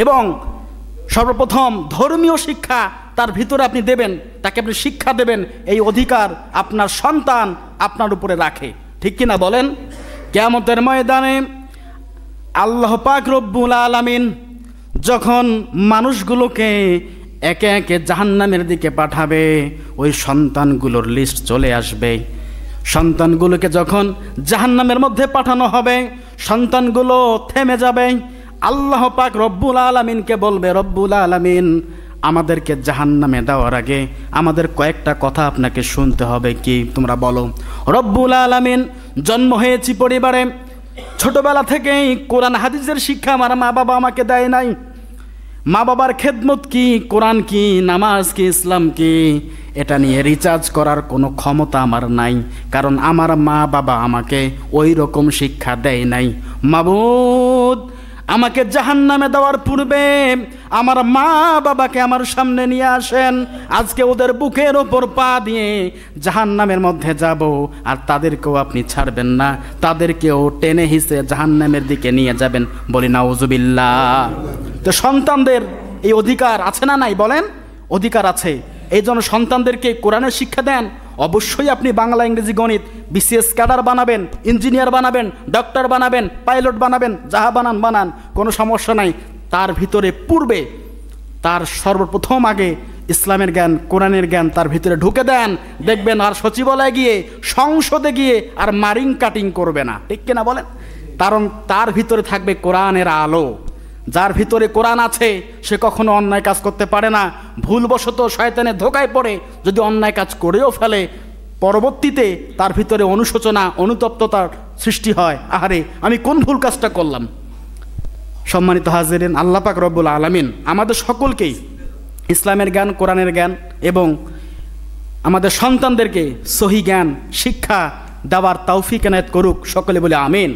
এবং সর্বপ্রথম ধর্মীয় শিক্ষা তার ভিতরে আপনি দেবেন, তাকে আপনি শিক্ষা দেবেন, এই অধিকার আপনার সন্তান আপনার উপরে রাখে। ঠিক কিনা বলেন? কিয়ামতের ময়দানে আল্লাহ পাক রব্বুল আলামিন যখন মানুষগুলোকে একে একে জাহান্নামের দিকে পাঠাবে, ওই সন্তানগুলোর লিস্ট চলে আসবে। সন্তানগুলোকে যখন জাহান্নামের মধ্যে পাঠানো হবে, সন্তানগুলো থেমে যাবে। আল্লাহ পাক রব্বুল আলামিনকে বলবে, রব্বুল আলামিন আমাদেরকে জাহান্নামে দেওয়ার আগে আমাদের কয়েকটা কথা আপনাকে শুনতে হবে, কি তোমরা বলো। রব্বুল আলামিন, জন্ম হয়েছি পরিবারে, ছোটবেলা থেকেই কোরআন হাদিসের শিক্ষা আমার মা বাবা আমাকে দেয় নাই। মা বাবার খেদমত কি, কোরআন কি, নামাজ কি, ইসলাম কি, এটা নিয়ে রিচার্জ করার কোনো ক্ষমতা আমার নাই, কারণ আমার মা বাবা আমাকে ওই রকম শিক্ষা দেয় নাই। মাবুদ, আমাকে জাহান্নামে দেওয়ার পূর্বে আমার মা বাবাকে আমার সামনে নিয়ে আসেন, আজকে ওদের বুকের ওপর পা দিয়ে জাহান্নামের মধ্যে যাব, আর তাদেরকেও আপনি ছাড়বেন না, তাদেরকেও টেনে হিসে জাহান্নামের দিকে নিয়ে যাবেন। বলি নাউজুবিল্লাহ। তো সন্তানদের এই অধিকার আছে না নাই বলেন? অধিকার আছে। এই জন্য সন্তানদেরকে কোরআনের শিক্ষা দেন। অবশ্যই আপনি বাংলা, ইংরেজি, গণিত, বিসিএস ক্যাডার বানাবেন, ইঞ্জিনিয়ার বানাবেন, ডক্টর বানাবেন, পাইলট বানাবেন, যাহা বানান, কোনো সমস্যা নাই। তার ভিতরে পূর্বে তার সর্বপ্রথম আগে ইসলামের জ্ঞান, কোরআনের জ্ঞান তার ভিতরে ঢুকে দেন, দেখবেন আর সচিবালয়ে গিয়ে, সংসদে গিয়ে আর মারিং কাটিং করবে না। ঠিক কিনা বলেন? কারণ তার ভিতরে থাকবে কোরআনের আলো। যার ভিতরে কোরআন আছে সে কখনো অন্যায় কাজ করতে পারে না। ভুলবশত শয়তানের ধোকায় পড়ে যদি অন্যায় কাজ করেও ফেলে, পরবর্তীতে তার ভিতরে অনুশোচনা, অনুতপ্ততার সৃষ্টি হয়, আহারে আমি কোন ভুল কাজটা করলাম। সম্মানিত হাজিরিন, আল্লাহ পাক রব্বুল আলামিন আমাদের সকলকেই ইসলামের জ্ঞান, কোরআনের জ্ঞান এবং আমাদের সন্তানদেরকে সহি জ্ঞান শিক্ষা দেওয়ার তৌফিক এনায়েত করুক। সকলে বলে আমিন।